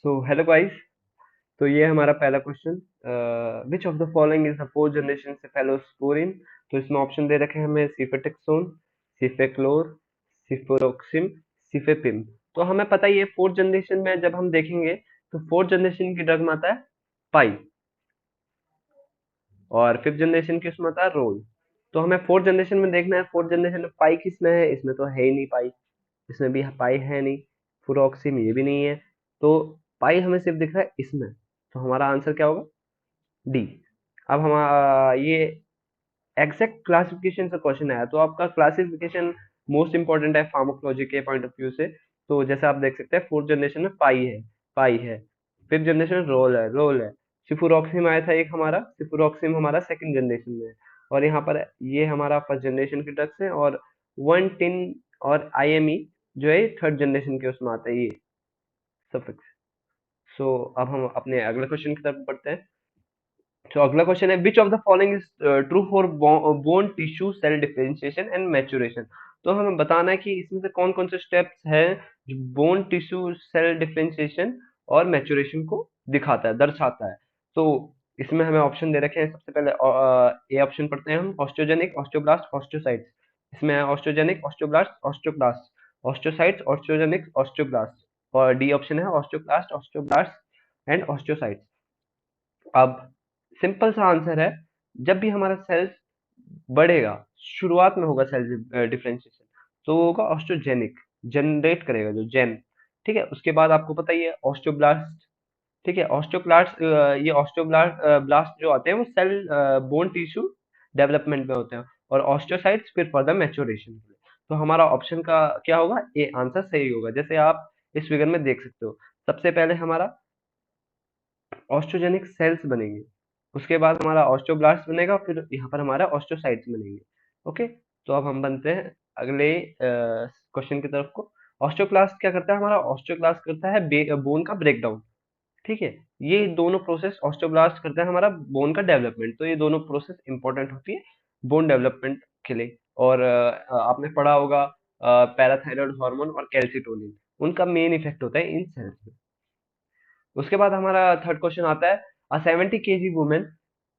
So hello guys. तो ये हमारा पहला question, which of the following is the fourth generation cephalosporin. तो इसमें ऑप्शन दे रखे हैं हमें सिफेटेक्सोन, सिफेक्लोर, सिफोरोक्सिम, सिफेपिम। तो हमें पता ही है फोर्थ जनरेशन में जब हम देखेंगे तो फोर्थ जनरेशन की ड्रग में आता है पाई, और फिफ्थ जनरेशन की उसमें आता है रोल। तो हमें फोर्थ जनरेशन में देखना है, फोर्थ जनरेशन में पाई किसमें है, इसमें तो है ही नहीं पाई, इसमें भी पाई है नहीं, फुरोक्सिम ये भी नहीं है। तो पाई हमें सिर्फ दिख रहा है इसमें, तो हमारा आंसर क्या होगा, डी। अब हम ये एग्जैक्ट क्लासिफिकेशन से क्वेश्चन आया, तो आपका क्लासिफिकेशन मोस्ट इंपॉर्टेंट है फार्माकोलॉजी के पॉइंट ऑफ व्यू से। तो जैसे आप देख सकते हैं फोर्थ जनरेशन में पाई है, फिफ्थ जनरेशन में रोल है। सिफुरॉक्सिम आया था एक हमारा, सिफुरॉक्सिम हमारा सेकंड जनरेशन में है। और यहाँ पर ये हमारा फर्स्ट जनरेशन की ड्रग्स है, और वन टिन और आईएमई जो है थर्ड जनरेशन के उसमें आता है ये सफिक्स। सो अब हम अपने अगले क्वेश्चन की तरफ बढ़ते हैं। तो अगला क्वेश्चन है, which of the following is true for bone tissue cell differentiation and maturation. तो हमें बताना है कि इसमें से कौन कौन से स्टेप्स हैं जो बोन टिश्यू सेल डिफरेंशिएशन और मैच्योरेशन को दिखाता है, दर्शाता है। तो इसमें हमें ऑप्शन दे रखे हैं। सबसे पहले ए ऑप्शन पढ़ते हैं हम, ऑस्टियोजेनिक, ऑस्टियोब्लास्ट, ऑस्टियोसाइट्स। इसमें है osteogenic, osteoblast, osteoblast, osteocytes, osteogenic, osteoblast. और डी ऑप्शन है ऑस्टियोक्लास्ट, ऑस्टियोब्लास्ट एंड ऑस्टियोसाइट्स। अब सिंपल सा आंसर है, जब भी हमारा सेल्स बढ़ेगा, शुरुआत में होगा सेल डिफरेंशिएशन, तो वो होगा ऑस्टोजेनिक, जनरेट करेगा जो जेन। ठीक है, उसके बाद आपको पता ही है ऑस्टियोब्लास्ट। ठीक है, ऑस्टियोक्लास्ट, ये ऑस्टियोब्लास्ट ब्लास्ट जो आते हैं वो सेल बोन टिश्यू डेवलपमेंट में होते हैं, और ऑस्टियोसाइट्स फिर फर्दर मैच्योरेशन के लिए। तो हमारा ऑप्शन का क्या होगा, ए आंसर सही होगा। जैसे आप इस फिगर में देख सकते हो, सबसे पहले हमारा ऑस्ट्रोजेनिक सेल्स बनेंगे, उसके बाद हमारा ऑस्टियोब्लास्ट बनेगा, फिर यहाँ पर हमारा ऑस्टियोसाइट्स बनेंगे। ओके, तो अब हम बनते हैं अगले क्वेश्चन की तरफ को। ऑस्टियोक्लास्ट क्या करता है, हमारा ऑस्टियोक्लास्ट करता है बोन का ब्रेकडाउन। ठीक है, ये दोनों प्रोसेस ऑस्टियोब्लास्ट करता है हमारा बोन का डेवलपमेंट। तो ये दोनों प्रोसेस इंपॉर्टेंट होती है बोन डेवलपमेंट के लिए। और आपने पढ़ा होगा पैराथायरॉयड हार्मोन और कैल्सिटोनिन, उनका मेन इफेक्ट होता है इन सेल्स में। उसके बाद हमारा थर्ड क्वेश्चन आता है, अ 70 KG women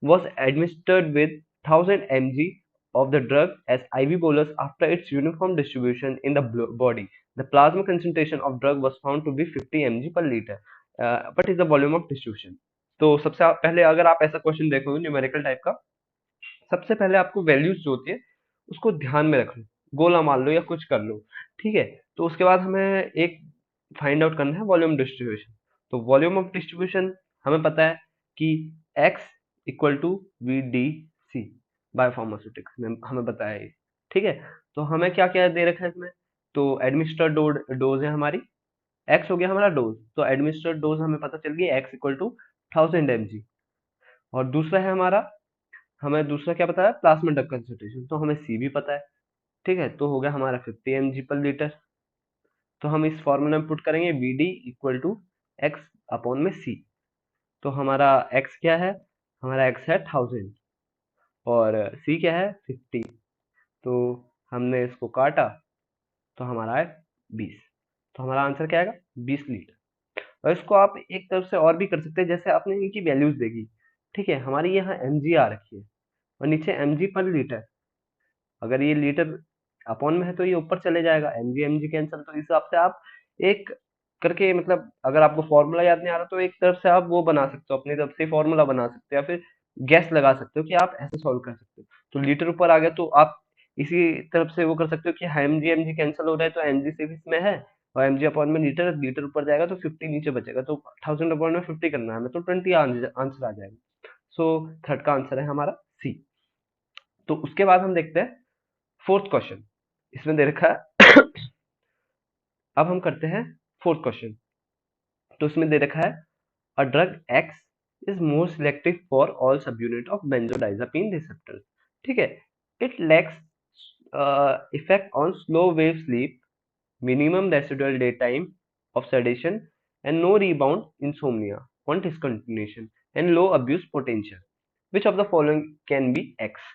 was administered with 1000 mg of the drug as IV bolus after its uniform distribution in the body. The plasma concentration of drug was found to be 50 mg per liter. What is the volume of distribution? तो सबसे पहले अगर आप ऐसा question देखोगे numerical type का, सबसे पहले आपको वैल्यूज जो होती है उसको ध्यान में रख लो, गोला मार लो या कुछ कर लो। ठीक है, तो उसके बाद हमें एक फाइंड आउट करना है वॉल्यूम डिस्ट्रीब्यूशन। तो वॉल्यूम ऑफ डिस्ट्रीब्यूशन हमें पता है कि x equal to V D C, biopharmaceutics में हमें बताया है। ठीक है, तो हमें क्या क्या दे रखा है इसमें, तो एडमिनिस्टर्ड डोज है हमारी, x हो गया हमारा डोज, तो एडमिनिस्टर्ड डोज हमें पता चल गई x इक्वल टू 1000 mg। और दूसरा है हमारा, हमें दूसरा क्या पता है, प्लाज्मा ड्रग कंसंट्रेशन, तो हमें सी भी पता है। ठीक है, तो हो गया हमारा 50 mg पर लीटर। तो हम इस फॉर्मूला में पुट करेंगे V D equal to X upon में सी। तो हमारा एक्स क्या है, हमारा एक्स है 1000, और सी क्या है 50। तो हमने इसको काटा, तो हमारा है 20। तो हमारा आंसर क्या आएगा, 20 लीटर। और इसको आप एक तरफ से और भी कर सकते हैं, जैसे आपने इनकी वैल्यूज देखी। ठीक है, हमारी यहाँ एम जी आ रखी है और नीचे एम जी पर लीटर। अगर ये लीटर अपॉन में है तो ये ऊपर चले जाएगा, एम जी कैंसिल। तो इस हिसाब से आप एक करके, मतलब अगर आपको फॉर्मूला याद नहीं आ रहा तो एक तरफ से आप वो बना सकते हो, अपनी तरफ से फॉर्मूला बना सकते हो, या फिर गैस लगा सकते हो कि आप ऐसे सॉल्व कर सकते हो। तो लीटर ऊपर आ गया तो आप इसी तरफ से वो कर सकते हो कि एम जी कैंसिल हो रहा है तो एम जी सिर्फ इसमें है, और एम जी अपॉन में लीटर, लीटर ऊपर जाएगा तो 50 नीचे बचेगा, तो 1000 अपॉन में 50 करना है हमें, तो 20 आंसर आ जाएगा। सो थर्ड का आंसर है हमारा सी। तो उसके बाद हम देखते हैं फोर्थ क्वेश्चन, इसमें दे रखा है अब हम करते हैं फोर्थ क्वेश्चन। तो इसमें दे रखा है, a drug X is more selective for all subunit of benzodiazepine receptors. ठीक है, it lacks effect on slow wave sleep, minimum residual daytime of sedation, and no rebound insomnia on discontinuation, and low abuse potential. Which of the following can be X?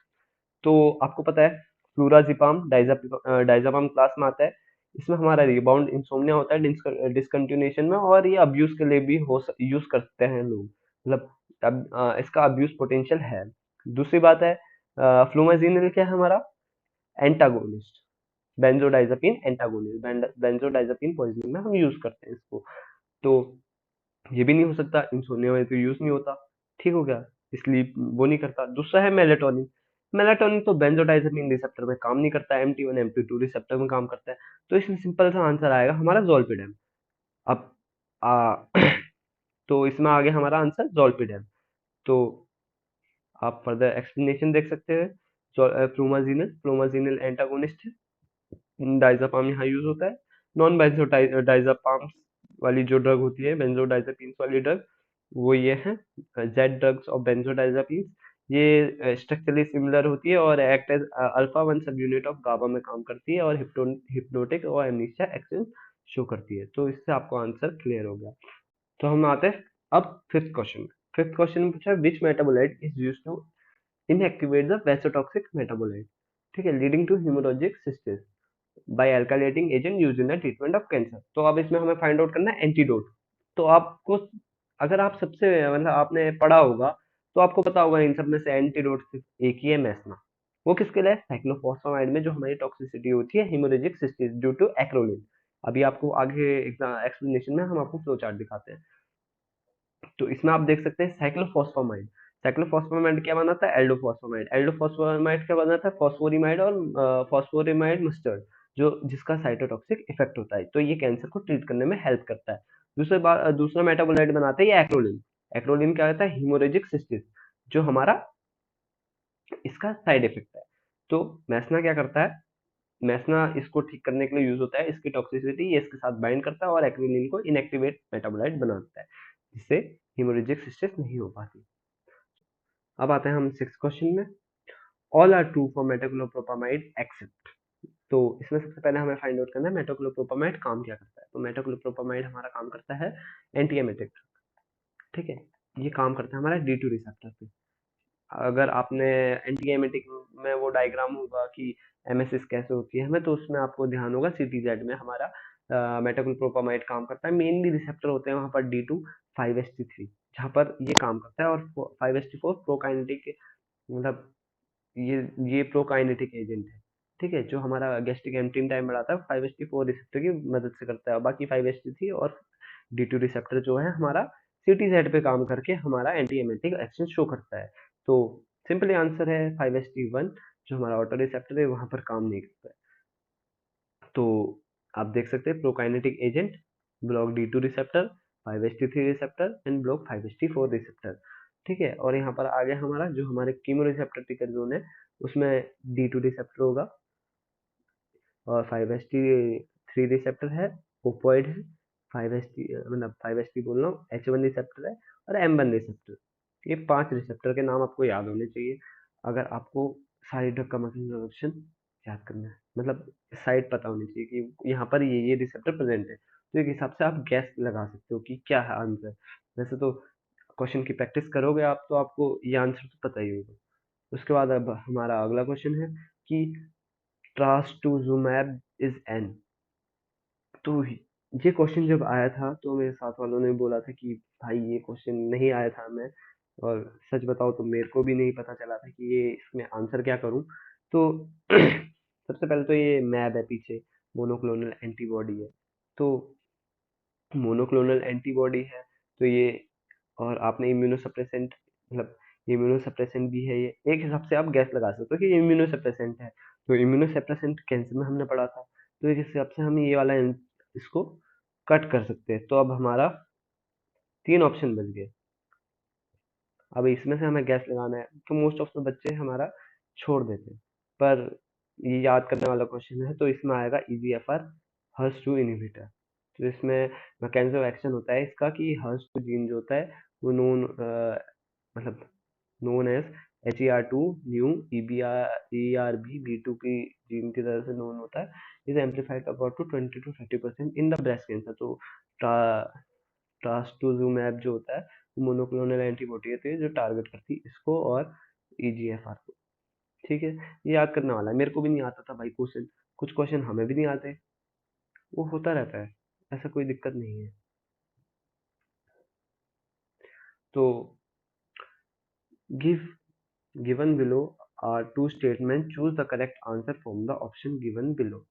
तो आपको पता है फ्लूराजिपाम diazepam class में आता है, इसमें हमारा rebound insomnia होता है डिसकंटिन्यूएशन में, और ये अब्यूज के लिए भी यूज करते हैं लोग, मतलब अब इसका अब्यूज पोटेंशियल है। दूसरी बात है, फ्लूमाजीनिल क्या है हमारा, एंटागोनिस्ट, बेंजोडाइजापीन एंटागोनिस्ट, बेंजोडाइजापीन पॉइजनिंग में हम यूज करते हैं इसको। तो ये भी नहीं हो सकता, इंसोम्निया में तो यूज नहीं होता, ठीक हो गया, इसलिए वो नहीं करता। दूसरा है मेलेटोनिन, मेलेटोनिन तो बेंजोडाइजापीन रिसेप्टर में काम नहीं करता, एमटी1 एमटी2 रिसेप्टर में काम करता है। तो इसमें सिंपल सा आंसर आएगा हमारा जोल्पिडेम। अब आ, तो इसमें आ गया हमारा आंसर जोल्पिडेम। तो आप फर्दर एक्सप्लेनेशन देख सकते हैं। फ्लूमाजीनल, फ्लूमाजीनल एंटागोनिस्ट है, डाइजापाम यहाँ यूज होता है। नॉन बेंजोडाइजापाम वाली जो ड्रग होती है, बेंजोडाइजापीन्स वाली ड्रग, वो ये है जेड ड्रग्स और बेंजोडाइजापीन्स। ये स्ट्रक्चरली सिमिलर होती है और act as alpha one subunit of GABA में काम करती है, और हिप्नोटिक और एमनीसिया एक्शन शो करती है। तो इससे आपको आंसर क्लियर हो गया। तो हम आते हैं अब फिफ्थ क्वेश्चन में। फिफ्थ क्वेश्चन में पूछा है which metabolite is used to inactivate the vesicotoxic metabolite, ठीक है, leading to haemorrhagic cystitis by alkylating agent used in the treatment of cancer. तो अब इसमें हमें फाइंड आउट करना है एंटीडोट। तो आपको, अगर आप सबसे मतलब आपने पढ़ा होगा, तो आपको पता होगा इन सब में से एंटीडोट सिर्फ एक ही है, मैस्ना। वो किसके लिए, साइक्लोफॉस्फामाइड में जो हमारी टॉक्सिसिटी होती है haemorrhagic cystitis due to acrolein. अभी आपको आगे एक्सप्लेनेशन में हम आपको फ्लो चार्ट दिखाते हैं। तो इसमें आप देख सकते हैं साइक्लोफॉस्फामाइड, साइक्लोफॉस्फामाइड क्या बनाता है, एल्डोफॉस्फामाइड, एल्डोफॉस्फामाइड क्या बनाता है, फॉस्फोरिमाइड और फॉस्फोरिमाइड मस्टर्ड, जो जिसका साइटोटॉक्सिक इफेक्ट होता है। तो ये कैंसर को ट्रीट करने में हेल्प करता है। दूसरा मेटाबोलाइट बनाते हैं ये एक्रोलिन। एक्रोलिन क्या होता है, हीमोरेजिक सिस्टिस, जो हमारा इसका साइड इफेक्ट है। तो मैस्ना क्या करता है, मैस्ना इसको ठीक करने के लिए यूज होता है, इसकी टॉक्सिसिटी ये इसके साथ बाइंड करता है और एक्रोलिन को इनएक्टिवेट मेटाबोलाइट बनाता है, जिससे हेमोरेजिक सिस्टिस नहीं हो पाती। अब आते हैं हम सिक्स क्वेश्चन में। All are true for metoclopramide except. तो इसमें सबसे पहले हमें फाइंड आउट करना है मेटाक्लोप्रोपामाइड काम क्या करता है। तो मेटाक्लोप्रोपामाइड हमारा काम करता है एंटी एमेटिक, ठीक है, ये काम करता है हमारा डी टू रिसेप्टर पे। अगर आपने एंटी एमेटिक में वो डायग्राम होगा कि एमएसएस कैसे होती है हमें, तो उसमें आपको ध्यान होगा सीटीजेड में हमारा मेटाक्लोप्रोपामाइड काम करता है। मेनली रिसेप्टर होते हैं वहाँ पर D2 5HT3, जहाँ पर ये काम करता है, और 5HT4 प्रोकाइनेटिक, मतलब ये ये प्रोकाइनेटिक एजेंट है, ठीक है, जो हमारा गैस्ट्रिक एम्पटिंग टाइम बढ़ाता है 5HT4 रिसेप्टर की मदद से करता है। बाकी 5HT3 और D2 रिसेप्टर जो है हमारा CTZ पे काम करके हमारा एंटी एमेटिक एक्शन शो करता है। तो सिंपली आंसर है 5HT1, जो हमारा ऑटो रिसेप्टर है वहां पर काम नहीं करता है। तो आप देख सकते हैं prokinetic agent, block D2 receptor, 5HT3 receptor and block 5HT4 receptor, ठीक है। और यहाँ पर आ गया हमारा जो हमारे कीमो रिसेप्टर टिकर जोन है, उसमें D2 रिसेप्टर होगा, और 5HT3 रिसेप्टर है, ओपोइड है, 5HT मतलब 5HT बोल रहा हूँ, H1 रिसेप्टर है, और M1 रिसेप्टर। ये 5 रिसेप्टर के नाम आपको याद होने चाहिए अगर आपको सारी ड्रग का मैकेनिज्म ऑफ एक्शन याद करना है, मतलब साइड पता होनी चाहिए कि यहाँ पर ये रिसेप्टर प्रेजेंट है। तो एक हिसाब से आप गैस लगा सकते हो कि क्या है आंसर। वैसे तो क्वेश्चन की प्रैक्टिस करोगे आप तो आपको ये आंसर तो पता ही होगा। उसके बाद अब हमारा अगला क्वेश्चन है कि ट्रास्टुजुमैब इज एन। तो ये क्वेश्चन जब आया था तो मेरे साथ वालों ने बोला था कि भाई ये क्वेश्चन नहीं आया था हमें, और सच बताओ तो मेरे को भी नहीं पता चला था कि ये इसमें आंसर क्या करूं। तो सबसे पहले तो ये मैब है पीछे, मोनोक्लोनल एंटीबॉडी है। तो मोनोक्लोनल एंटीबॉडी है, तो ये, और आपने इम्यूनोसप्रेसेंट, मतलब इम्यूनोसप्रेसेंट भी है, ये एक हिसाब से आप गैस लगा सकते हो कि इम्यूनोसप्रेसेंट है। तो इम्यूनोसप्रेसेंट कैंसर में हमने पढ़ा था, तो एक हिसाब से हम ये वाला इसको कट कर सकते हैं। तो अब हमारा तीन ऑप्शन बच गए। अब इसमें से हमें गैस लगाना है, तो मोस्ट ऑफ द बच्चे हमारा छोड़ देते हैं, पर ये याद करने वाला क्वेश्चन है। तो इसमें आएगा EGFR HER2 इनहिबिटर। तो इसमें मैकेनिज्म ऑफ एक्शन होता है इसका कि HER2 जीन जो होता है वो मतलब known as HER2 new ERB B2 की जीन की तरह से नोन होता है, is amplified about to 20 to 30% in the breast cancer. तो ट्रास्टुजुमैब जो होता है वो मोनोक्लोनल एंटीबॉडी होती है जो टारगेट करती है इसको और EGFR को, ठीक है। ये याद करने वाला है, मेरे को भी नहीं आता था भाई क्वेश्चन, कुछ क्वेश्चन हमें भी नहीं आते। वो होता रहता है, ऐसा कोई दिक्कत नहीं है। तो give given below are two statement, choose the correct answer from the option given below.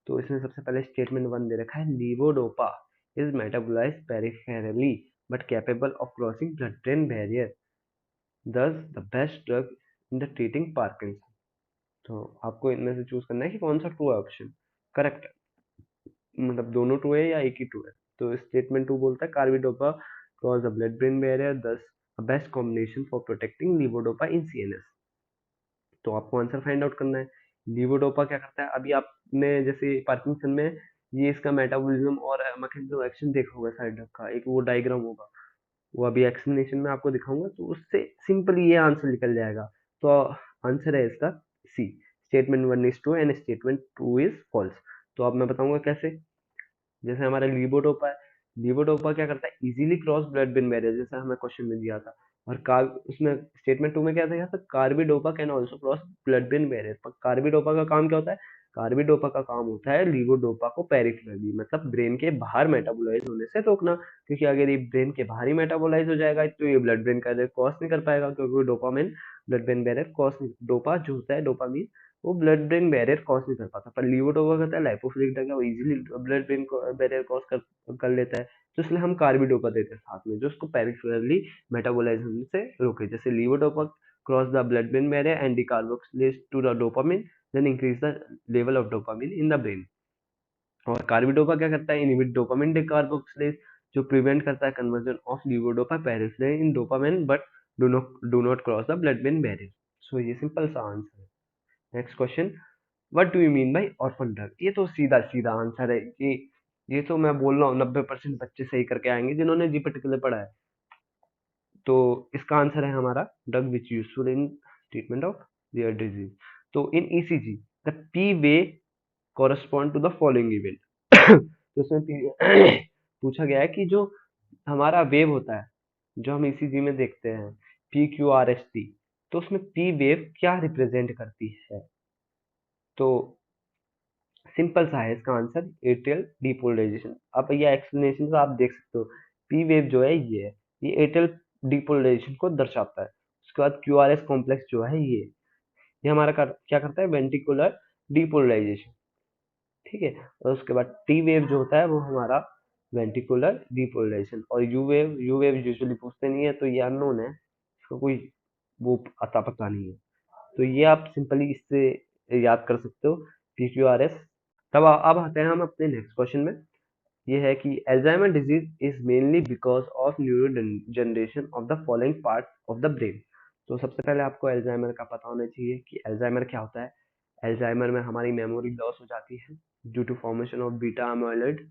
तो इसमें सबसे पहले स्टेटमेंट वन दे रखा है, levodopa is metabolised peripherally but capable of crossing blood brain barrier, thus the best drug in the treating Parkinson। तो आपको इनमें से चूज करना है कि कौन सा ट्रू है ऑप्शन, करेक्ट, मतलब दोनों ट्रू है या एक ही ट्रू है। तो स्टेटमेंट टू बोलता है carbidopa cross the blood brain barrier, this a best combination for protecting levodopa in CNS. तो आपको आंसर फाइंड आउट करना है। लीवोडोपा क्या करता है, अभी आपने जैसे पार्किंसन में ये इसका मेटाबॉलिज्म और मैकेनिज्म एक्शन देखा होगा, साइड का एक वो डायग्राम होगा, वो अभी एक्सप्लेनेशन में आपको दिखाऊंगा, तो उससे सिंपली ये आंसर निकल जाएगा। तो आंसर है इसका C, statement one is true and statement two is false. तो अब मैं बताऊंगा कैसे। जैसे हमारा लीवोडोपा है, लीवोडोपा क्या करता है, easily cross blood brain barrier, जैसा हमें क्वेश्चन में दिया था। और कार उसमें स्टेटमेंट टू में क्या था, carbidopa can also cross blood brain barrier. पर कार्बिडोपा का काम क्या होता है, कार्बिडोपा का काम होता है लीवोडोपा को पेरिफेरली, मतलब ब्रेन के बाहर मेटाबोलाइज होने से रोकना। क्योंकि अगर ये ब्रेन के बाहर ही मेटाबोलाइज हो जाएगा तो ये ब्लड ब्रेन का क्रॉस नहीं कर पाएगा, क्योंकि dopamine blood brain barrier cross नहीं, डोपा जो होता है डोपामिन, वो ब्लड ब्रेन बैरियर क्रॉस नहीं कर पाता। पर लीवोडोपा करता है, लाइपोफिलिक ड्रग है, वो easily blood brain barrier cross कर लेता है। तो इसलिए हम कार्बिडोपा देते हैं साथ में, जो उसको पेरिफेरली मेटाबोलाइज होने से रोके। जैसे levodopa cross the blood brain barrier and decarboxylase to the dopamine, then increase the level of dopamine in the brain. और कार्बिडोपा क्या करता है, इनहिबिट डोपामिन डिकार्बोक्सिलेज, जो प्रिवेंट करता है conversion of levodopa peripherally in dopamine, but do not cross the blood brain barrier. So ये simple सा answer है। Next question, what do you mean by orphan drug. ये तो सीधा सीधा आंसर है, ये तो मैं बोल रहा हूँ 90% बच्चे सही करके आएंगे जिन्होंने जी पर्टिकुलर पढ़ा है। तो इसका आंसर है हमारा, drug which useful in treatment of rare disease. तो in ECG the P wave correspond to the following event. तो इसमें पूछा गया है कि जो हमारा वेव होता है, जो हम ईसीजी में देखते हैं, P Q R S T, तो उसमें पी वेव क्या रिप्रेजेंट करती है। तो सिंपल सा है इसका आंसर, एयरटेल डिपोलराइजेशन। आप ये एक्सप्लेनेशन तो आप देख सकते हो, पी वेव जो है ये है, ये एयरटेल डिपोलराइजेशन को दर्शाता है। उसके बाद क्यू आर एस कॉम्प्लेक्स जो है ये हमारा क्या करता है, वेंटिकुलर डिपोलराइजेशन, ठीक है। और उसके बाद टी वेव जो होता है वो हमारा वेंटिकुलर डिपोलराइजेशन। और यू वेव यूजुअली पूछते नहीं है, तो ये अननोन है, इसका कोई वो अता पता नहीं है। तो ये आप सिंपली इससे याद कर सकते हो, पी क्यू आर एस। तब अब आते हैं हम अपने नेक्स्ट क्वेश्चन में। ये है कि Alzheimer disease is mainly because of neuro generation of the following part of the brain. तो सबसे पहले आपको एल्जाइमर का पता होना चाहिए कि एल्जाइमर क्या होता है। एल्जाइमर में हमारी मेमोरी लॉस हो जाती है due to formation of beta amyloid,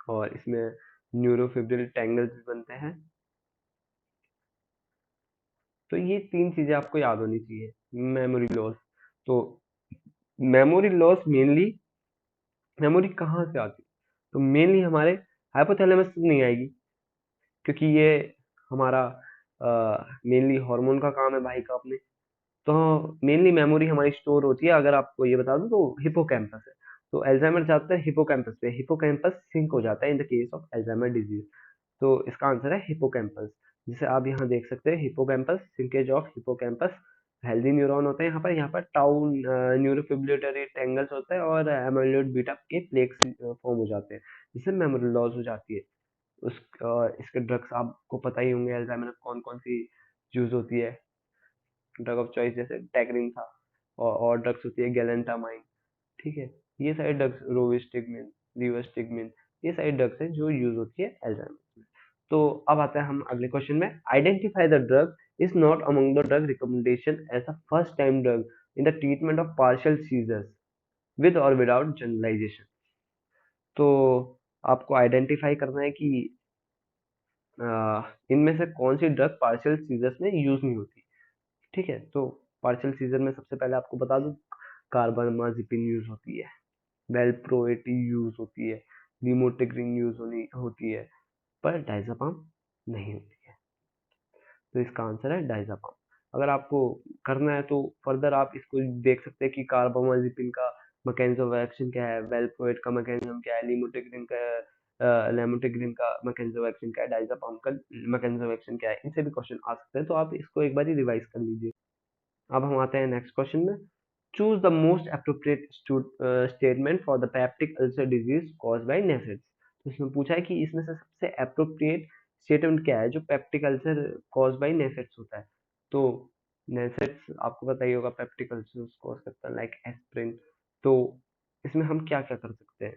और इसमें न्यूरोफिब्रिल टैंगल्स भी बनते हैं। तो ये तीन चीजें आपको याद होनी चाहिए। मेमोरी लॉस, तो मेमोरी लॉस मेनली, मेमोरी कहाँ से आती है, तो मेनली हमारे हाइपोथैलेमस से नहीं आएगी, क्योंकि ये हमारा मेनली हार्मोन का काम है भाई का अपने। तो मेनली मेमोरी हमारी स्टोर होती है, अगर आपको ये बता दूं तो हिपोकैम्पस है। तो एल्जाइमर जाता है हिपोकैम्पस पे, हिपोकैम्पस सिंक हो जाता है in the case of Alzheimer disease. तो इसका आंसर है हिपोकैम्पस। जिसे आप यहाँ देख सकते हैं, hippocampus, sinkage of hippocampus, healthy neuron होते हैं यहाँ पर टाउ न्यूरोफिब्रिलेटरी टैंगल्स होता है, और एमाइलोइड बीटा के प्लेक्स फॉर्म हो जाते हैं, जिससे मेमोरी लॉस हो जाती है। इसके ड्रग्स आपको पता ही होंगे, अल्जाइमर में कौन कौन सी यूज होती है। ड्रग ऑफ चॉइस जैसे टैगरिन था, और ड्रग्स होती है गैलेंटामाइन, ठीक है। ये सारे ड्रग्स, रोविस्टिगमिन, रिवर्स्टिगमिन, ये सारी ड्रग्स हैं जो यूज होती है एल्जाइमर में। तो अब आता है हम अगले क्वेश्चन में, identify the drug is not among the drug recommendation as a first time drug in the treatment of partial seizures with और विदाउट जनरलाइजेशन। तो आपको आइडेंटिफाई करना है कि इनमें से कौन सी ड्रग पार्शियल सीजर्स में यूज नहीं होती, ठीक है। तो पार्शियल सीजर में सबसे पहले आपको बता दूं, कार्बामाजिपिन यूज होती है, वेलप्रोएटी यूज होती है, लिमोटिग्रीन यूज होती है, पर डायज़ापाम नहीं होती है। तो इसका आंसर है डायज़ापाम। अगर आपको करना है तो फर्दर आप इसको देख सकते हैं कि कार्बामाजिपिन का मैकेनिज्म ऑफ एक्शन क्या है, वेलपोएट का मैकेनिज्म क्या है, लेमोटिग्रीन का मैकेनिज्म ऑफ एक्शन क्या है, डायज़ापाम का मैकेनिज्म ऑफ एक्शन क्या है, इनसे भी क्वेश्चन आ सकते हैं, तो आप इसको एक बार रिवाइज कर लीजिए। अब हम आते हैं नेक्स्ट क्वेश्चन में। Choose the most appropriate statement for the peptic ulcer disease cause by NSAIDs. तो इसमें पूछा है कि इसमें से सबसे अप्रोप्रिएट स्टेटमेंट क्या है जो peptic ulcer cause by Nephites होता है। तो नेफेट्स आपको पता ही होगा, पेप्टिक अल्सर कॉज करता है लाइक एस्पिरिन। तो इसमें हम क्या क्या कर सकते हैं,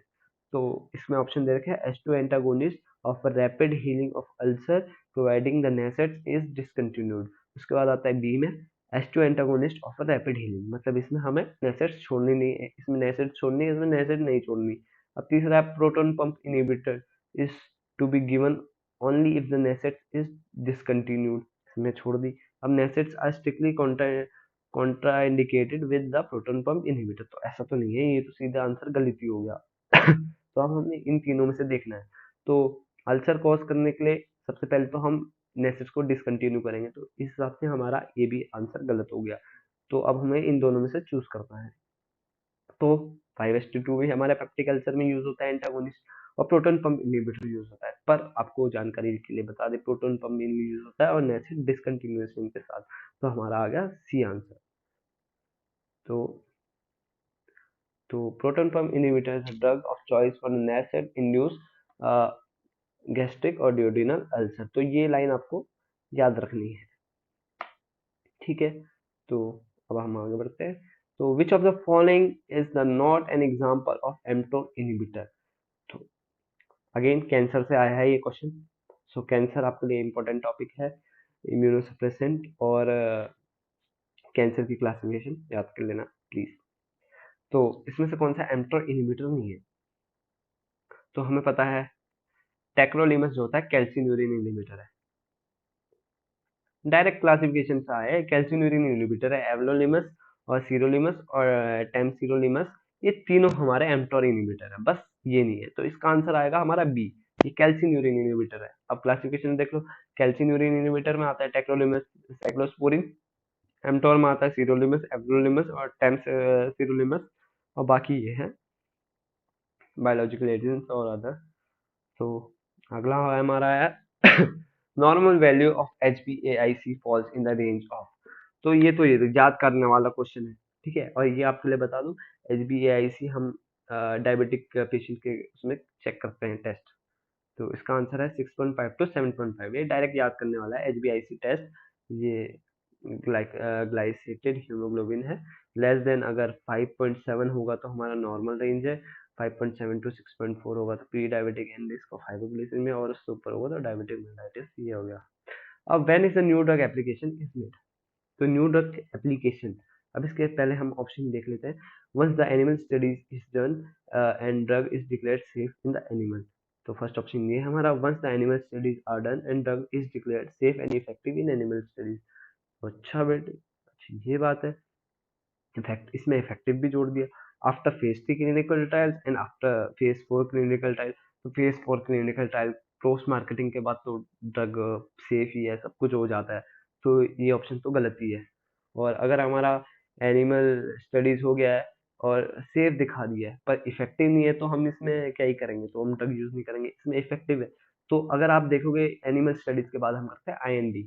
तो इसमें ऑप्शन दे रखे हैं H two antagonist of rapid healing of ulcer providing the NSAIDs is discontinued. उसके बाद आता है बी में H two antagonist of rapid healing, मतलब इसमें हमें नेसेट्स छोड़नी नहीं है, इसमें नेसेट्स छोड़नी है, इसमें नेसेट नहीं छोड़नी। अब तीसरा है proton pump inhibitor is to be given only if the NSAID is discontinued, इसमें छोड़ दी। अब NSAIDs are strictly contraindicated with the proton pump inhibitor, तो ऐसा तो नहीं है, ये तो सीधा आंसर गलत ही हो गया। तो अब हमें इन तीनों में से देखना है। तो अल्सर कॉज करने के लिए सबसे पहले तो हम नेसेस को डिसकंटिन्यू करेंगे, तो इस हिसाब से हमारा ये भी आंसर गलत हो गया। तो अब हमें इन दोनों में से चूज करना है। तो 5:2 भी हमारे पेप्टिक अल्सर में यूज होता है एंटागोनिस्ट, और प्रोटॉन पंप इनहिबिटर यूज होता है, पर आपको जानकारी के लिए बता दें प्रोटॉन पंप मेनली यूज होता है और नेसेस डिसकंटिन्यूएशन के साथ। तो हमारा आ गया सी आंसर। तो proton pump inhibitor is a drug of choice for Knesset induce gastric और डियोडिनल अल्सर। तो ये लाइन आपको याद रखनी है, ठीक है। तो अब हम आगे बढ़ते हैं। तो विच of the following is the not an example of mTOR inhibitor. तो अगेन कैंसर से आया है ये क्वेश्चन। सो कैंसर आपके लिए इंपॉर्टेंट टॉपिक है, इम्यूनोसप्रेसेंट और कैंसर की क्लासिफिकेशन याद कर लेना प्लीज। तो इसमें से कौन सा एमटोर इनहिबिटर नहीं है, तो हमें पता है टेक्रोलीमस जो होता है कैल्सिन्यूरिन इनहिबिटर है। डायरेक्ट क्लासिफिकेशन से आया है, कैल्सिन्यूरिन इनहिबिटर है, एवलोलिमस और सिरोलिमस और टेमसिरोलिमस, ये तीनों हमारे एम्प्टोर इनहिबिटर है, बस ये नहीं है। तो इसका आंसर आएगा हमारा बी, ये कैल्सिन्यूरिन इनहिबिटर है। अब क्लासिफिकेशन देख लो, कैल्सिन्यूरिन इनहिबिटर में आता है टेक्रोलिमस, साइक्लोस्पोरिन, एम्प्टोर में आता है सिरोलिमस, एवलोलिमस और टेमसिरोलिमस, और बाकी ये है बायोलॉजिकल एजेंट्स और अदर। तो अगला है हमारा है normal value of HbAIC falls in the range of. तो ये तो याद करने वाला क्वेश्चन है, ठीक है। और ये आपके लिए बता दूं, HbAIC हम डायबिटिक पेशेंट के उसमें चेक करते हैं टेस्ट। तो इसका आंसर है 6.5 टू 7.5, ये डायरेक्ट याद करने वाला है HbAIC टेस्ट। ये ग्लाइसेटेड हीमोग्लोबिन है, लेस देन अगर 5.7 होगा तो हमारा नॉर्मल रेंज है, 5.7 टू 6.4 होगा तो pre diabetic and risk of hypoglycaemia, और उससे ऊपर होगा तो डायबिटिक मेलाइटिस, ये हो गया। अब when is the new drug application is made. तो न्यू ड्रग एप्लीकेशन, अब इसके पहले हम ऑप्शन देख लेते हैं। Once the animal studies is done and drug is declared safe in the animal. तो फर्स्ट ऑप्शन ये है हमारा, once the animal studies are done and drug is declared safe and effective in animal studies. अच्छा बेटे, अच्छा ये बात है, इफेक्ट इसमें इफेक्टिव भी जोड़ दिया। After phase 3 clinical trials and after phase 4 clinical trial. तो phase 4 clinical trial post marketing के बाद तो ड्रग सेफ ही है, सब कुछ हो जाता है, तो ये ऑप्शन तो गलत ही है। और अगर हमारा एनिमल स्टडीज हो गया है और सेफ दिखा दिया है पर इफेक्टिव नहीं है, तो हम इसमें क्या ही करेंगे, तो हम ड्रग यूज नहीं करेंगे, इसमें इफेक्टिव है। तो अगर आप देखोगे एनिमल स्टडीज के बाद हम करते हैं IND,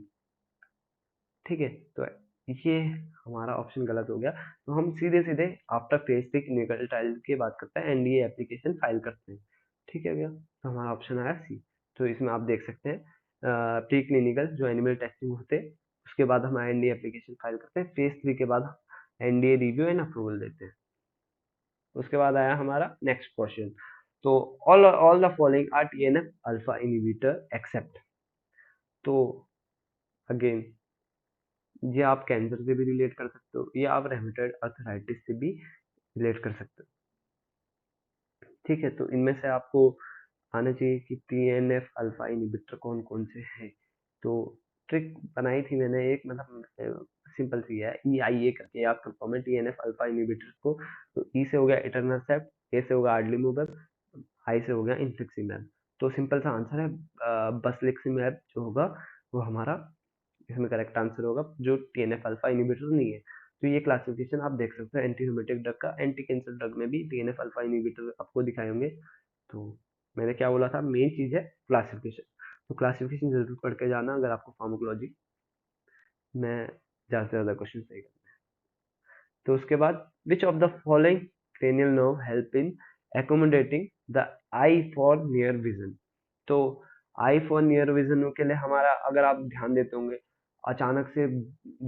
ठीक है। तो ये हमारा ऑप्शन गलत हो गया। तो हम सीधे सीधे आफ्टर फेज 3 क्लिनिकल ट्रायल की बात करते हैं, NDA एप्लीकेशन फाइल करते हैं, ठीक है भैया। तो हमारा ऑप्शन आया सी। तो इसमें आप देख सकते हैं प्री क्लिनिकल जो एनिमल टेस्टिंग होते हैं, उसके बाद हम IND एप्लीकेशन फाइल करते हैं, फेज 3 के बाद NDA रिव्यू एंड अप्रूवल देते हैं। उसके बाद आया हमारा नेक्स्ट क्वेश्चन। तो all the following are TNF alpha inhibitor except. तो अगेन ये आप कैंसर से भी रिलेट कर सकते हो, या आप रेमेटॉइड अर्थराइटिस से भी रिलेट कर सकते हो, ठीक है। तो इनमें से आपको आना चाहिए कि TNF अल्फा इनहिबिटर कौन कौन से हैं। तो ट्रिक बनाई थी मैंने एक, मतलब सिंपल सी है, EIA करके याद करता हूँ मैं TNF अल्फा इनहिबिटर को। तो E से हो गया इटरनसेप्ट, A से होगा आडलीमोब, I से हो गया इन्फ्लिक्सिमैब। तो सिंपल सा आंसर है बसलिक्सिमैब जो होगा वो हमारा इसमें करेक्ट आंसर होगा, जो TNF अल्फा इनहिबिटर नहीं है। तो ये क्लासिफिकेशन आप देख सकते हो एंटी हेमेटिक ड्रग का। एंटी कैंसर ड्रग में भी TNF अल्फा इनहिबिटर आपको दिखाए होंगे। तो मैंने क्या बोला था, मेन चीज है क्लासिफिकेशन। तो क्लासिफिकेशन जरूर पढ़ के जाना अगर आपको फार्माकोलॉजी में ज्यादा से ज्यादा क्वेश्चन सही करना है। तो उसके बाद विच of the following cranial nerve help in accommodating the eye for near vision। तो आई फॉर नियर विजन के लिए हमारा, अगर आप ध्यान देते होंगे, अचानक से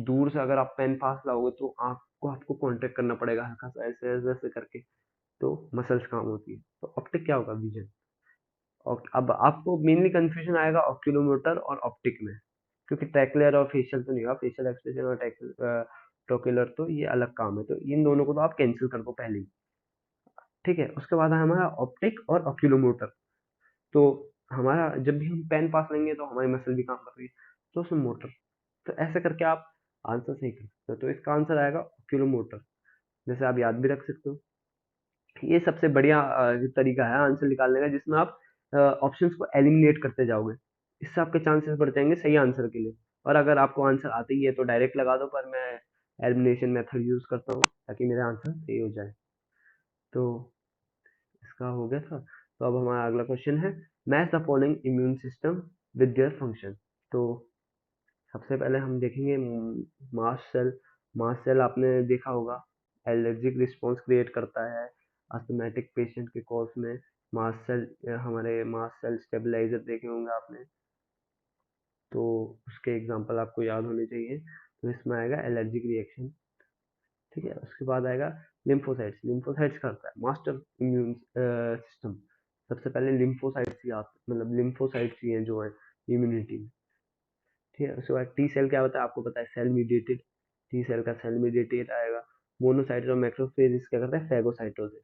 दूर से अगर आप पेन पास लाओगे तो आँख को आपको कांटेक्ट करना पड़ेगा हल्का सा, ऐसे ऐसे ऐसे करके, तो मसल्स काम होती है। तो ऑप्टिक क्या होगा, विजन। और अब आपको मेनली कंफ्यूजन आएगा ऑक्यूलोमोटर और ऑप्टिक में, क्योंकि ट्रैक्युलर और फेशियल तो नहीं होगा। फेशियल एक्सप्रेशन और ट्रोक्युलर तो ये अलग काम है, तो इन दोनों को तो आप कैंसिल कर दो पहले ही। ठीक है, उसके बाद है हमारा ऑप्टिक और ऑक्यूलोमोटर। तो हमारा जब भी हम पेन पास लेंगे तो हमारी मसल भी काम कर रही है, तो उसमें मोटर। तो ऐसे करके आप आंसर सही कर सकते हो। तो इसका आंसर आएगा ऑक्यूलोमोटर, जैसे आप याद भी रख सकते हो। ये सबसे बढ़िया तरीका है आंसर निकालने का, जिसमें आप ऑप्शंस को एलिमिनेट करते जाओगे। इससे आपके चांसेस बढ़ जाएंगे सही आंसर के लिए। और अगर आपको आंसर आते ही है तो डायरेक्ट लगा दो, पर मैं एलिमिनेशन मेथड यूज करता हूँ ताकि मेरा आंसर सही हो जाए। तो इसका हो गया था। तो अब हमारा अगला क्वेश्चन है, match the following immune system with their function. तो सबसे पहले हम देखेंगे मास्ट सेल। मास्ट सेल आपने देखा होगा, एलर्जिक रिस्पॉन्स क्रिएट करता है अस्थमेटिक पेशेंट के कोर्स में। मास्ट सेल, हमारे मास्ट सेल स्टेबलाइजर देखे होंगे आपने, तो उसके एग्जांपल आपको याद होने चाहिए। तो इसमें आएगा एलर्जिक रिएक्शन। ठीक है, उसके बाद आएगा लिम्फोसाइट्स। लिम्फोसाइट्स का होता है मास्टर इम्यून सिस्टम। सबसे पहले लिम्फोसाइट्स ही आप, मतलब लिम्फोसाइट्स ही हैं जो है इम्यूनिटी में। ठीक है, उसके बाद टी सेल क्या होता है आपको पता है, सेल मीडिएटेड। टी सेल का सेल मीडिएटेड आएगा। मोनोसाइट्स और मैक्रोफेज क्या करता है, फैगोसाइटोसिस।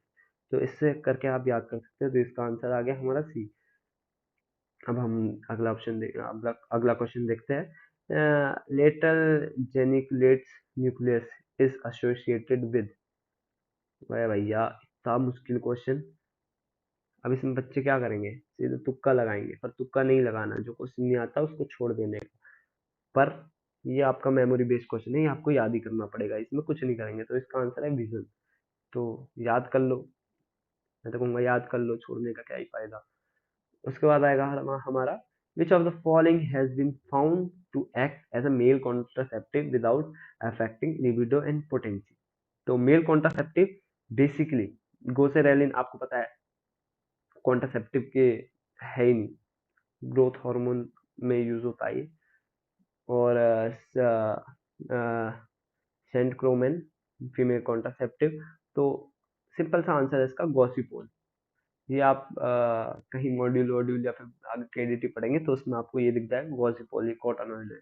तो इससे करके आप याद कर सकते हो। तो इसका आंसर आ गया हमारा सी। अब हम अगला ऑप्शन अगला क्वेश्चन देखते हैं। लेटल जेनिकुलेट्स न्यूक्लियस इज एसोसिएटेड विद। अरे भैया, इतना मुश्किल क्वेश्चन। अब इसमें बच्चे क्या करेंगे, सीधे तुक्का लगाएंगे, पर तुक्का नहीं लगाना, जो क्वेश्चन नहीं आता उसको छोड़ देने का। पर ये आपका मेमोरी बेस्ड क्वेश्चन है, ये आपको याद ही करना पड़ेगा, इसमें कुछ नहीं करेंगे। तो इसका आंसर है विजन। तो याद कर लो, मैं तो कहूंगा याद कर लो, छोड़ने का क्या ही फायदा। उसके बाद आएगा हमारा which of the following has been found to act as a male contraceptive without affecting libido and potency. तो मेल कॉन्ट्रासेप्टिव बेसिकली गोसेरेलिन आपको पता है कॉन्ट्रासेप्टिव के है ही नहीं, ग्रोथ हार्मोन में यूज होता है ये। और सेंटक्रोमेन फीमेल कॉन्ट्रासेप्टिव। तो सिंपल सा आंसर है इसका गॉसिपोल। ये आप कहीं मॉड्यूल वॉड्यूल या फिर आगे क्रेडिट पढ़ेंगे तो उसमें आपको ये दिख जाएगा गॉसिपोल, ये कॉटन ऑयल है।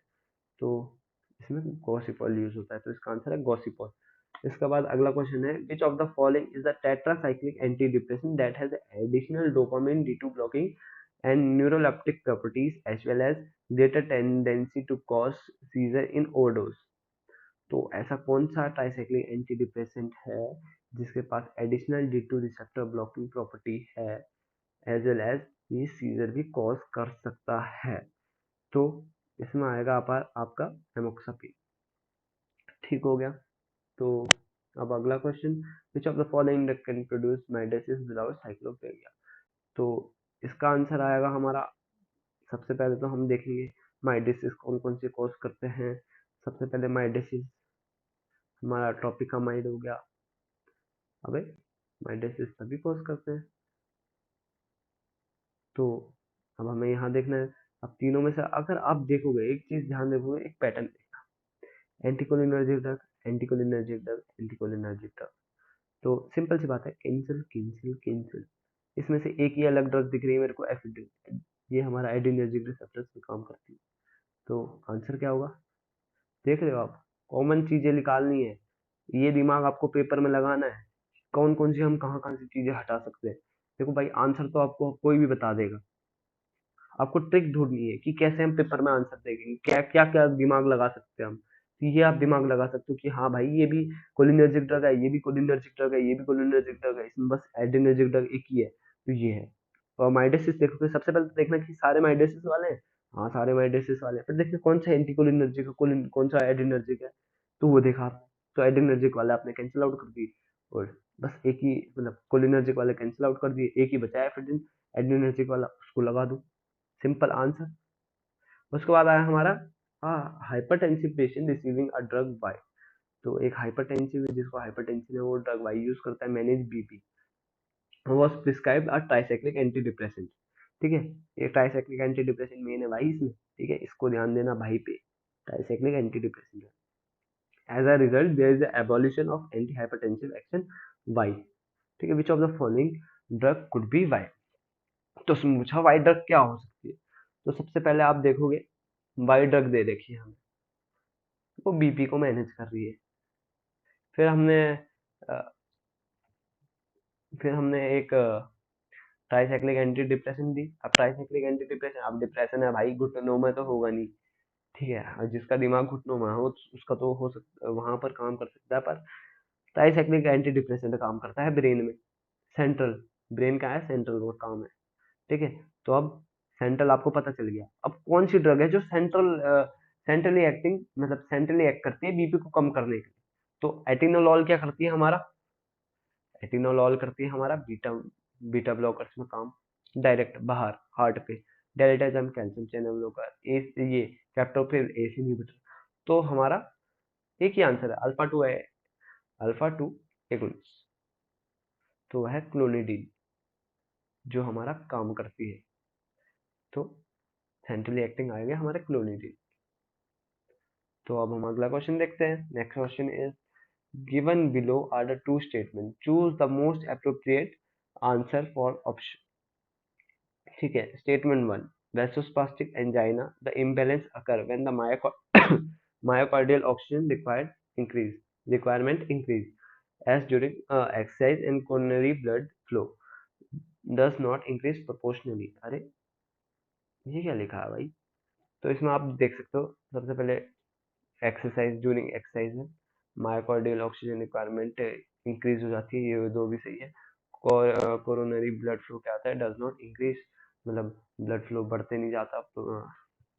तो इसमें गॉसिपोल यूज होता है, तो इसका आंसर है गॉसिपोल। इसके बाद अगला क्वेश्चन है which of the following is the tetracyclic anti depression that has additional dopamine D2 blocking and neuroleptic properties as well as greater tendency to cause seizure in overdose. तो ऐसा कौन सा tricyclic anti depressant है जिसके पास additional D2 receptor blocking property है as well as ये seizure भी कॉज कर सकता है। तो इसमें आएगा आपका एमोक्सापिन। ठीक हो गया। तो अब अगला question, which of the following drug can produce mydriasis without cycloplegia. तो इसका आंसर आएगा हमारा, सबसे पहले तो हम देखेंगे माइडेसिस कौन कौन से कॉज करते हैं। सबसे पहले माइडेसिस हमारा ट्रॉपिकामाइड हो गया। अबे, माइडेसिस सभी कॉज करते हैं। तो अब हमें यहाँ देखना है, अब तीनों में से अगर आप देखोगे, एक चीज ध्यान देखोगे, एक pattern, anticholinergic drug, anticholinergic drug, anticholinergic drug. तो सिंपल सी बात है, कैंसिल कैंसिल कैंसिल। इसमें से एक ही अलग ड्रग दिख रही है मेरे को, एफिड्रिन। ये हमारा एडिनर्जिक रिसेप्टर्स पे काम करती है। तो आंसर क्या होगा, देख रहे हो आप, कॉमन चीजें निकालनी है, ये दिमाग आपको पेपर में लगाना है, कौन कौन सी हम कहाँ कहाँ से चीजें हटा सकते हैं। देखो भाई, आंसर तो आपको कोई भी बता देगा, आपको ट्रिक ढूंढनी है कि कैसे हम पेपर में आंसर देंगे, क्या क्या क्या दिमाग लगा सकते हैं हम। तो ये आप दिमाग लगा सकते हो कि हाँ भाई, ये भी कोलिनर्जिक ड्रग है, ये भी कोलिनर्जिक ड्रग है, ये भी कोलिनर्जिक ड्रग है, इसमें बस एडिनर्जिक ड्रग एक ही है, तो ये है। और माइडेसिस देखो, सबसे पहले तो देखना कि सारे माइडेसिस वाले हैं। हाँ, सारे माइडेसिस वाले हैं, फिर देखना कौन सा एंटीकोलिनर्जिक है, कौन सा एडिनर्जिक है, तो वो देखा आप। तो एडिनर्जिक वाले आपने कैंसिल आउट कर दिए और बस एक ही मतलब कोलिनर्जिक वाले कैंसिल आउट कर दिए, एक ही बचा है फिर एडिनर्जिक वाला, उसको लगा दूं, सिंपल आंसर। उसके बाद आया हमारा hypertensive patient receiving a drug bye. तो एक हाइपरटेंसिव है जिसको हाइपरटेंशन है वो ड्रग वाई यूज करता है manage BP, was prescribe a tricyclic anti depressant. ठीक है, ये ट्राइसाइक्लिक एंटी डिप्रेसेंट मेन है भाई इसमें, ठीक है, इसको ध्यान देना भाई पे, tricyclic anti depressant. As a result there is abolition of anti hypertensive action Y. ठीक है, which of the following drug could be Y. तो पूछा वाई ड्रग क्या हो सकती है, तो सबसे पहले आप देखोगे वाई ड्रग दे रखी है हमें, वो बीपी को मैनेज कर रही है। फिर हमने अ, फिर हमने एक ट्राइसाइक्लिक एंटी डिप्रेशन दी। अब ट्राइसाइक्लिक एंटी डिप्रेशन, अब डिप्रेशन है भाई, घुटनों में तो होगा नहीं, ठीक है, और जिसका दिमाग घुटनों में हो उसका तो हो सकता वहां पर काम कर सकता है, पर ट्राइसाइक्लिक एंटी डिप्रेशन काम करता है ब्रेन में, सेंट्रल, ब्रेन का है सेंट्रल वो काम है। ठीक है, तो अब सेंट्रल आपको पता चल गया। अब कौन सी ड्रग है जो सेंट्रली एक्टिंग मतलब सेंट्रली एक्ट करती है बीपी को कम करने के लिए, तो एटिनोलॉल क्या करती है हमारा, एटिनोलॉल करती है हमारा बीटा बीटा ब्लॉकर्स में काम, डायरेक्ट बाहर हार्ट पे, डेल्टाजम कैल्शियम चैनल ब्लॉकर ये कैप्टोप्रिल एस इनहिबिटर। तो हमारा एक ही आंसर है, अल्फा टू है, अल्फा टू एगोनिस्ट, तो वह है क्लोनिडीन जो हमारा काम करती है। तो सेंट्रली एक्टिंग आ गया हमारे क्लोनिडीन। तो अब हम अगला क्वेश्चन देखते हैं। Next question is given below are the two statement, choose the most appropriate answer for option. ठीक है, statement one, vasospastic angina, the imbalance occur when the myocardial oxygen requirement increase as during exercise and coronary blood flow does not increase proportionally। अरे ये क्या लिखा है भाई, तो इसमें आप देख सकते हो सबसे पहले एक्सरसाइज, ड्यूरिंग एक्सरसाइज में मायोकार्डियल ऑक्सीजन रिक्वायरमेंट इंक्रीज हो जाती है, ये दो भी सही है। कोरोनरी ब्लड फ्लो क्या आता है, डज नॉट इंक्रीज, मतलब ब्लड फ्लो बढ़ते नहीं जाता।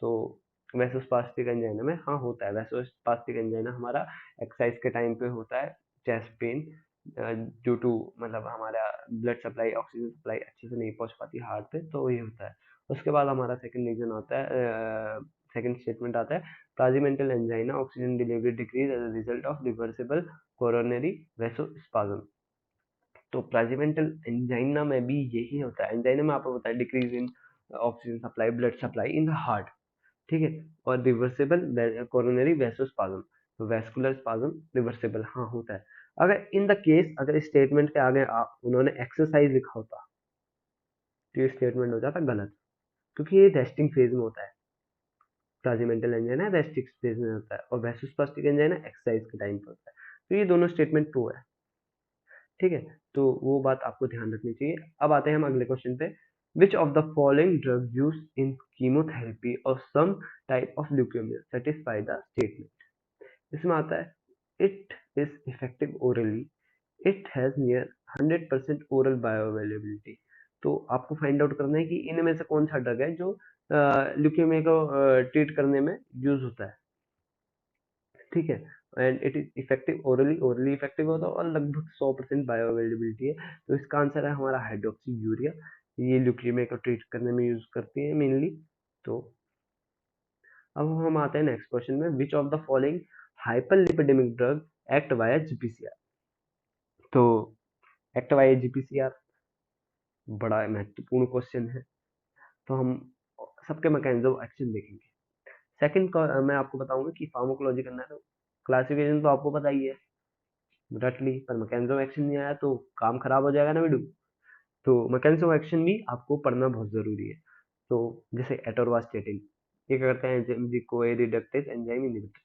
तो वैसोस्पास्टिक एंजाइना में हाँ होता है, वैसोस्पास्टिक एंजाइना हमारा एक्सरसाइज के टाइम पे होता है, चेस्ट पेन ड्यू टू मतलब हमारा ब्लड सप्लाई, ऑक्सीजन सप्लाई अच्छे से नहीं पहुंच पाती हार्ट पे, तो ये होता है। उसके बाद हमारा सेकंड रीजन आता है, सेकंड स्टेटमेंट आता है, Prazimental angina, oxygen delivery decrease as a result of reversible coronary vasospasm। तो प्राजिमेंटल एंजाइना में भी यही होता है, एंजाइना में आपको पता है decrease in oxygen supply, blood supply in the heart, ठीक है, और रिवर्सिबल कोरोनरी वेसोस्पाज्म, तो वेस्कुलर स्पाज्म रिवर्सिबल हाँ होता है। अगर इन द केस अगर स्टेटमेंट के आगे उन्होंने एक्सरसाइज लिखा होता तो ये स्टेटमेंट हो जाता गलत, क्योंकि ये रेस्टिंग फेज में होता है। प्राजिमेंटल एंजाइना रेस्टिंग फेज में होता है और वेसोस्पास्टिक एंजाइना एक्सरसाइज के टाइम पे होता है, तो ये दोनों स्टेटमेंट ट्रू है। ठीक है, तो वो बात आपको ध्यान रखनी चाहिए। अब आते हैं हम अगले क्वेश्चन पे, which of the following drug use in chemotherapy और some type of leukaemia satisfy the statement. इसमें आता है it is effective orally, it has near 100% oral bioavailability. तो आपको फाइंड आउट करना है कि इनमें से कौन सा ड्रग है जो ल्यूकेमिया को ट्रीट करने में यूज होता है। ठीक है, and it is effective orally, orally effective होता है और लगभग 100% बायो अवेलेबिलिटी है। तो इसका आंसर है हमारा हाइड्रोक्सी यूरिया, ये ल्यूकेमिया को ट्रीट करने में यूज करती है मेनली। तो अब हम आते हैं नेक्स्ट क्वेश्चन में, which of the following hyperlipidemic drug act via GPCR. तो एक्ट वाया जीपीसीआर बड़ा महत्वपूर्ण क्वेश्चन है, तो हम सबके मैकेनिज्म ऑफ एक्शन देखेंगे। सेकंड मैं आपको बताऊंगा कि फार्माकोलॉजी करना है, तो क्लासिफिकेशन तो आपको पता ही है, रट ली, पर मैकेनिज्म ऑफ एक्शन नहीं आया तो काम खराब हो जाएगा ना वीडियो। तो मैकेनिज्म ऑफ एक्शन भी आपको पढ़ना बहुत जरूरी है। तो जैसे एटोरवास्टेटिन, ये क्या करता है, एंजाइम को रिडक्टेज एंजाइम इनहिबिटर,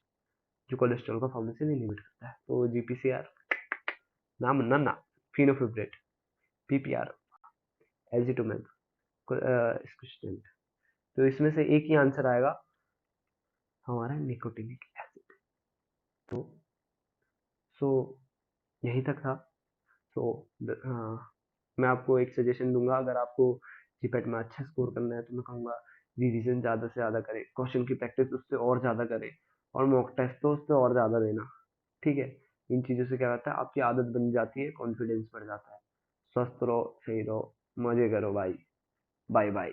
जो कोलेस्ट्रॉल का फॉर्मेशन इनहिबिट करता है। तो जीपीसीआर नाम ना, फिनोफिब्रेट, पीपीआर, एजिटोमेब, स्कुस्टेंट। तो इसमें से एक ही आंसर आएगा हमारा निकोटिनिक एसिड। तो सो यहीं तक था। तो मैं आपको एक सजेशन दूंगा, अगर आपको जीपेट में अच्छा स्कोर करना है तो मैं कहूँगा रिवीजन ज़्यादा से ज़्यादा करें, क्वेश्चन की प्रैक्टिस उससे और ज़्यादा करें, और मॉक टेस्ट तो उससे और ज़्यादा देना। ठीक है, इन चीज़ों से क्या होता है, आपकी आदत बन जाती है, कॉन्फिडेंस बढ़ जाता है। स्वस्थ रहो, सही रहो, मज़े करो भाई। Bye bye.